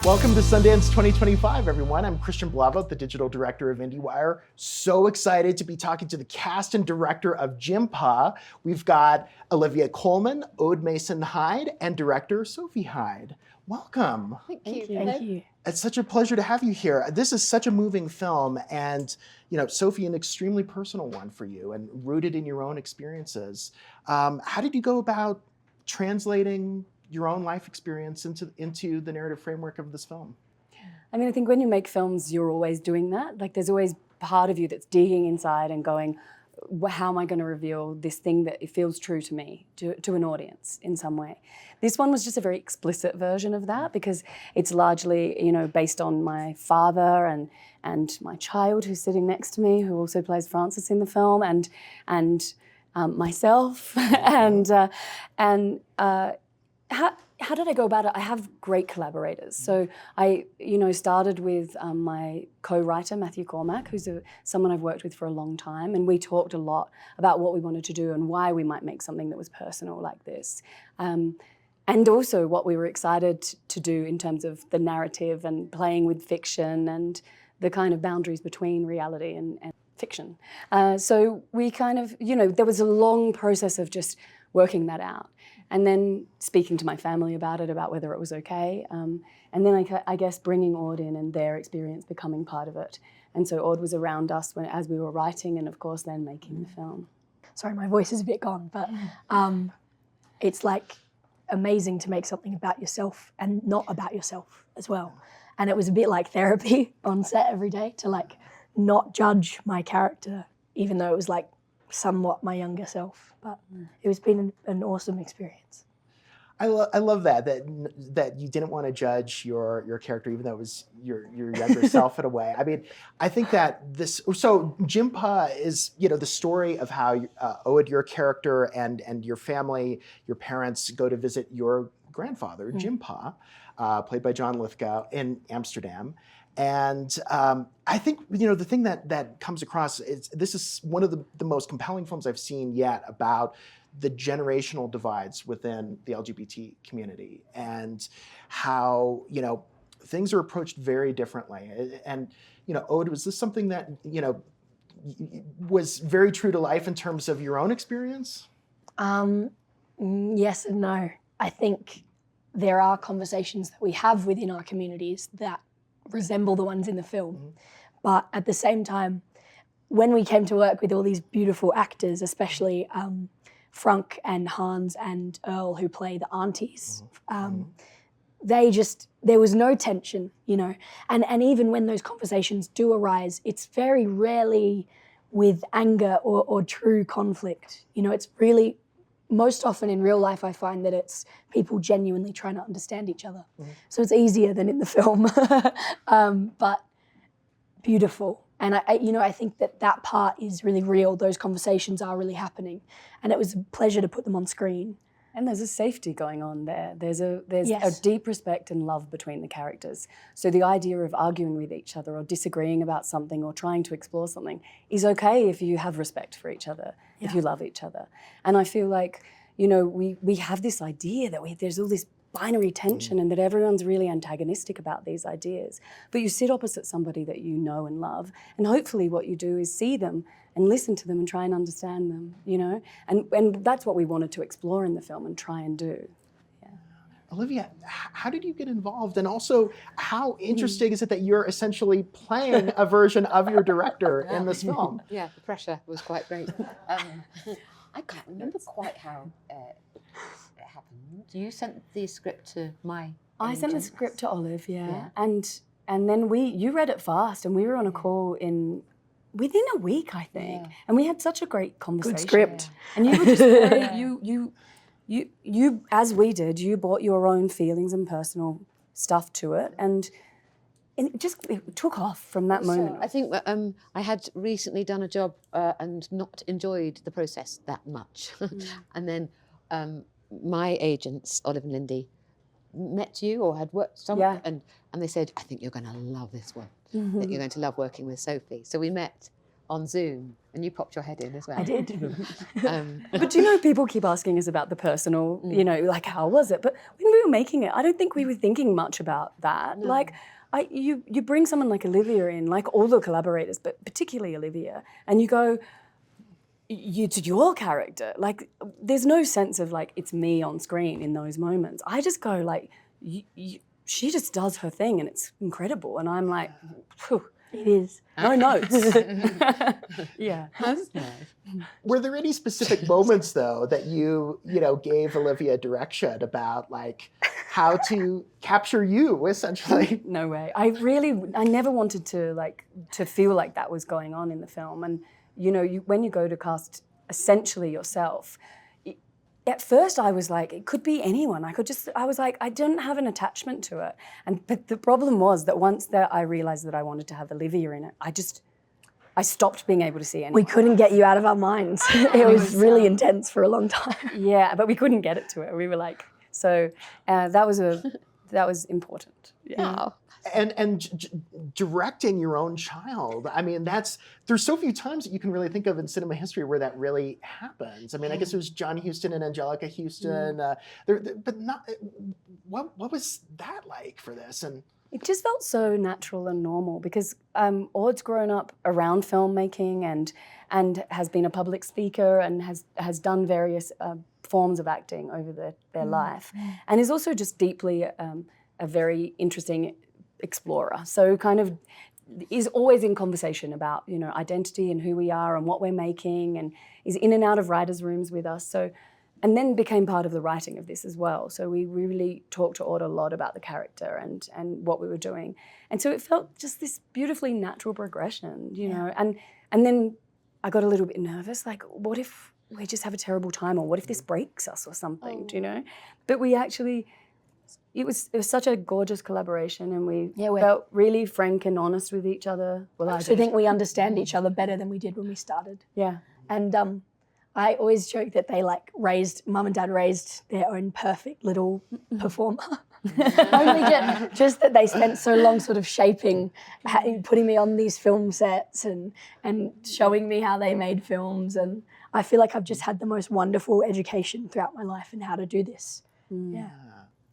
Welcome to Sundance 2025, everyone. I'm Christian Blauvelt, the digital director of IndieWire. So excited to be talking to the cast and director of Jimpa. We've got Olivia Colman, Aud Mason-Hyde, and director Sophie Hyde. Welcome. Thank you. It's such a pleasure to have you here. This is such a moving film, and Sophie, an extremely personal one for you and rooted in your own experiences. How did you go about translating your own life experience into the narrative framework of this film? I mean, I think when you make films, you're always doing that. Like, there's always part of you that's digging inside and going, how am I going to reveal this thing that it feels true to me, to an audience in some way? This one was just a very explicit version of that because it's largely, based on my father and my child who's sitting next to me, who also plays Francis in the film, and myself, How did I go about it? I have great collaborators. So I, started with my co-writer, Matthew Cormack, who's someone I've worked with for a long time. And we talked a lot about what we wanted to do and why we might make something that was personal like this. And also what we were excited to do in terms of the narrative and playing with fiction and the kind of boundaries between reality and fiction. So we kind of, there was a long process of just working that out. And then speaking to my family about it, about whether it was okay. And then I guess bringing Aud in and their experience becoming part of it. And so Aud was around us as we were writing and of course then making the film. Sorry, my voice is a bit gone, but it's like amazing to make something about yourself and not about yourself as well. And it was a bit like therapy on set every day to not judge my character, even though it was somewhat my younger self, but it's been an awesome experience. I love that you didn't want to judge your character, even though it was your younger self in a way. I mean, I think that so Jimpa is, the story of how Aud, your character, and your family, your parents go to visit your grandfather, Jimpa, played by John Lithgow, in Amsterdam. And I think, the thing that comes across is this is one of the most compelling films I've seen yet about the generational divides within the LGBT community and how, things are approached very differently. And, Aud, was this something that, was very true to life in terms of your own experience? Yes and no. I think there are conversations that we have within our communities that resemble the ones in the film. But at the same time, when we came to work with all these beautiful actors, especially Frank and Hans and Earl, who play the aunties, there was no tension, and even when those conversations do arise, it's very rarely with anger or true conflict. It's really, most often in real life, I find that it's people genuinely trying to understand each other. So it's easier than in the film, but beautiful. And I think that part is really real. Those conversations are really happening. And it was a pleasure to put them on screen. And there's a safety going on there. There's Yes. a deep respect and love between the characters. So the idea of arguing with each other or disagreeing about something or trying to explore something is okay if you have respect for each other, if you love each other. And I feel like, we have this idea that there's all this binary tension and that everyone's really antagonistic about these ideas. But you sit opposite somebody that you know and love, and hopefully what you do is see them and listen to them and try and understand them, And that's what we wanted to explore in the film and try and do. Yeah. Olivia, how did you get involved? And also, how interesting is it that you're essentially playing a version of your director in this film? Yeah, the pressure was quite great. I can't remember quite how it happened. You sent the script to my I sent the agent. script to Olive, and then you read it fast, and we were on a call within a week, I think, and we had such a great conversation. Good script. And you were just very, you as we did, you brought your own feelings and personal stuff to it, and it took off from that moment. I think I had recently done a job and not enjoyed the process that much. And then my agents, Olive and Lindy, met you or had worked somewhere, and they said, I think you're going to love this one, that you're going to love working with Sophie. So we met on Zoom, and you popped your head in as well. I did. But do you know, people keep asking us about the personal, you know, like, how was it? But when we were making it, I don't think we were thinking much about that. No. Like, you bring someone like Olivia in, like all the collaborators, but particularly Olivia, and you go, it's your character. Like, there's no sense of like, it's me on screen in those moments. I just go like, she just does her thing and it's incredible. And I'm like, phew. It is. No notes. Yeah. That's nice. Were there any specific moments though that you gave Olivia direction about like how to capture you essentially? No way. I never wanted to feel like that was going on in the film. And when you go to cast essentially yourself, at first I was like, it could be anyone. I was like, I didn't have an attachment to it. But the problem was that once I realized that I wanted to have Olivia in it, I stopped being able to see anyone. We couldn't get you out of our minds. It was really intense for a long time. Yeah, but we couldn't get it to it. We were like, so that was important. Yeah. Oh. And directing your own child, I mean, there's so few times that you can really think of in cinema history where that really happens. I mean, I guess it was John Huston and Angelica Houston, but not. What was that like for this? And it just felt so natural and normal because Aud's grown up around filmmaking and has been a public speaker and has done various forms of acting over their life, and is also just deeply a very interesting explorer. So kind of is always in conversation about, identity and who we are and what we're making, and is in and out of writers' rooms with us. So, and then became part of the writing of this as well. So we really talked to Aud a lot about the character and what we were doing. And so it felt just this beautifully natural progression, and then I got a little bit nervous, like, what if we just have a terrible time, or what if this breaks us or something, But we actually, it was such a gorgeous collaboration, and we felt really frank and honest with each other. Well, I think we understand each other better than we did when we started. Yeah. And I always joke that they Mum and Dad raised their own perfect little performer. Only just that they spent so long sort of shaping, putting me on these film sets and showing me how they made films. And I feel like I've just had the most wonderful education throughout my life in how to do this. Yeah.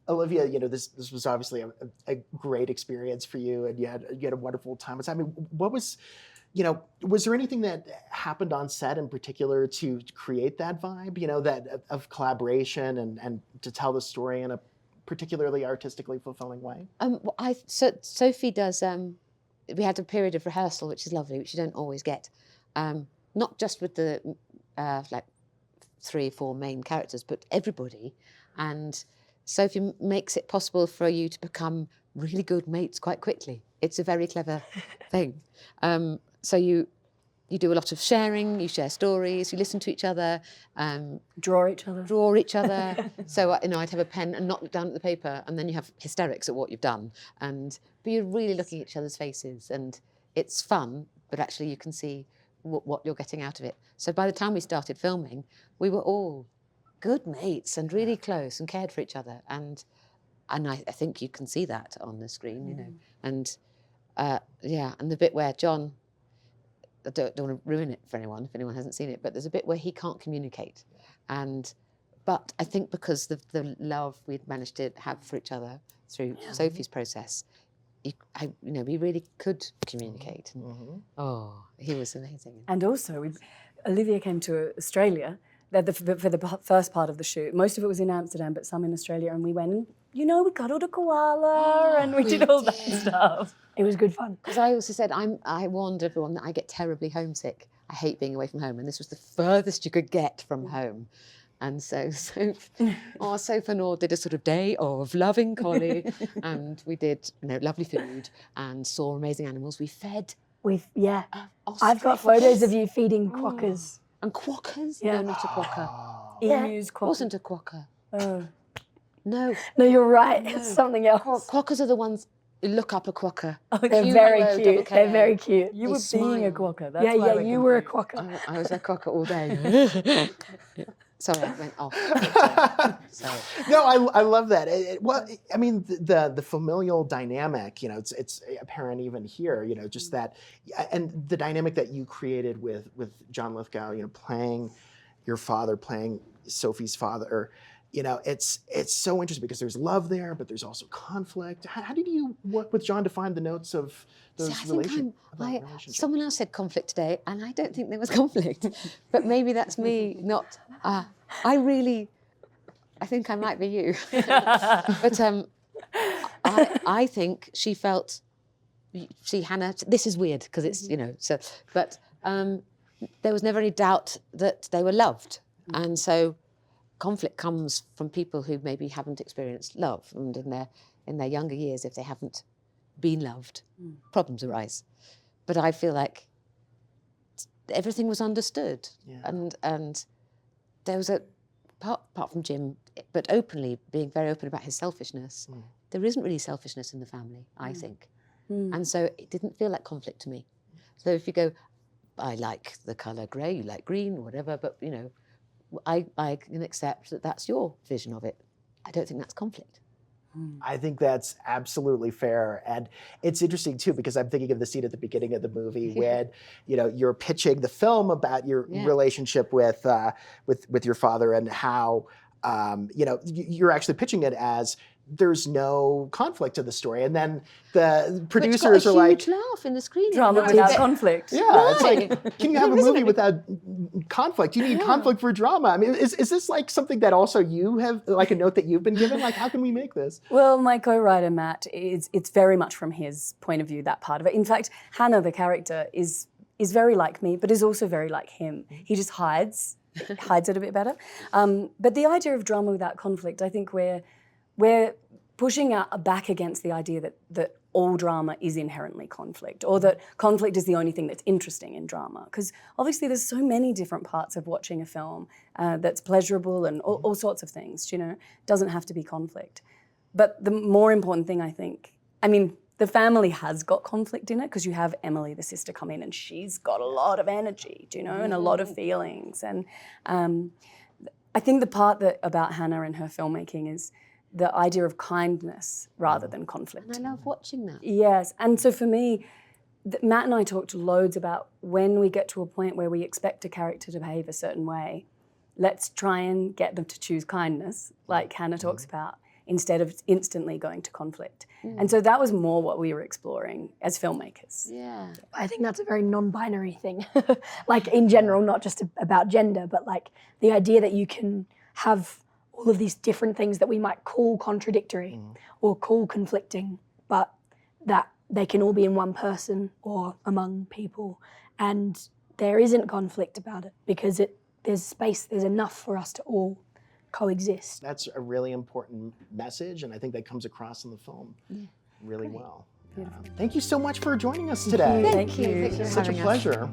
Olivia, this was obviously a great experience for you, and you had a wonderful time. I mean, what was, was there anything that happened on set in particular to create that vibe, that of collaboration and to tell the story in a particularly artistically fulfilling way? Sophie does. We had a period of rehearsal, which is lovely, which you don't always get. Not just with the 3-4 main characters, but everybody. And Sophie makes it possible for you to become really good mates quite quickly. It's a very clever thing. So you do a lot of sharing, you share stories, you listen to each other. Draw each other. So, I'd have a pen and not look down at the paper, and then you have hysterics at what you've done. But you're really looking at each other's faces, and it's fun, but actually you can see what you're getting out of it. So by the time we started filming, we were all good mates and really close and cared for each other. And I think you can see that on the screen, And and the bit where John, I don't want to ruin it for anyone if anyone hasn't seen it, but there's a bit where he can't communicate. But I think because of the love we'd managed to have for each other through Sophie's process, we really could communicate. Oh, he was amazing. And also, Olivia came to Australia for the first part of the shoot. Most of it was in Amsterdam, but some in Australia. And we went and, we cuddled a koala and we did all that stuff. It was good fun. Because I also said, I warned everyone that I get terribly homesick. I hate being away from home. And this was the furthest you could get from home. And so Sophie and Aud did a sort of day of loving collie, and we did lovely food and saw amazing animals. We fed. I've got photos of you feeding quokkas. And quokkas? Yeah. No, not a quokka. Emus, quokkas. Wasn't a quokka. Oh. No. No, you're right. It's something else. Quokkas are the ones you look up a quokka. Oh, they're very cute. They're very cute. You were being a quokka. That's you were a quokka. I was a quokka all day. Sorry, I went off. Sorry. No, I love that. Well, I mean, the familial dynamic, you know, it's apparent even here, you know, just that, and the dynamic that you created with John Lithgow, you know, playing your father, playing Sophie's father, or, you know, it's so interesting because there's love there, but there's also conflict. How did you work with John to find the notes of those relationships? Someone else said conflict today, and I don't think there was conflict. But maybe that's me not. I think I might be you. But I think she felt. See, Hannah. This is weird because it's so. But there was never any doubt that they were loved, and so. Conflict comes from people who maybe haven't experienced love, and in their younger years, if they haven't been loved, problems arise. But I feel like everything was understood, and there was apart from Jim, but openly being very open about his selfishness. There isn't really selfishness in the family, I think, and so it didn't feel like conflict to me. So if you go, I like the colour grey, you like green, whatever, but I can accept that that's your vision of it. I don't think that's conflict. I think that's absolutely fair. And it's interesting too, because I'm thinking of the scene at the beginning of the movie when, you're pitching the film about your relationship with your father and how, you're actually pitching it as there's no conflict in the story. And then the producers are like, huge laugh in the screening. Drama without conflict. Yeah, it's like, can you have a movie without conflict? You need conflict for drama. I mean, is this like something that also you have, like a note that you've been given? Like, how can we make this? Well, my co-writer, Matt, it's very much from his point of view, that part of it. In fact, Hannah, the character, is very like me, but is also very like him. He just hides it a bit better. But the idea of drama without conflict, I think we're pushing back against the idea that all drama is inherently conflict, or that conflict is the only thing that's interesting in drama. Because obviously there's so many different parts of watching a film that's pleasurable and all sorts of things, It doesn't have to be conflict. But the more important thing, I think, the family has got conflict in it, because you have Emily, the sister, come in and she's got a lot of energy, and a lot of feelings. And I think the part about Hannah and her filmmaking is the idea of kindness rather than conflict. And I love watching that. Yes, and so for me, Matt and I talked loads about when we get to a point where we expect a character to behave a certain way, let's try and get them to choose kindness, like Hannah talks about, instead of instantly going to conflict. And so that was more what we were exploring as filmmakers. Yeah. I think that's a very non-binary thing, like in general, not just about gender, but like the idea that you can have all of these different things that we might call contradictory or call conflicting, but that they can all be in one person or among people. And there isn't conflict about it because there's space, there's enough for us to all coexist. That's a really important message, and I think that comes across in the film really well. Thank you so much for joining us today. Thank you. Thank you for Such a having us. pleasure.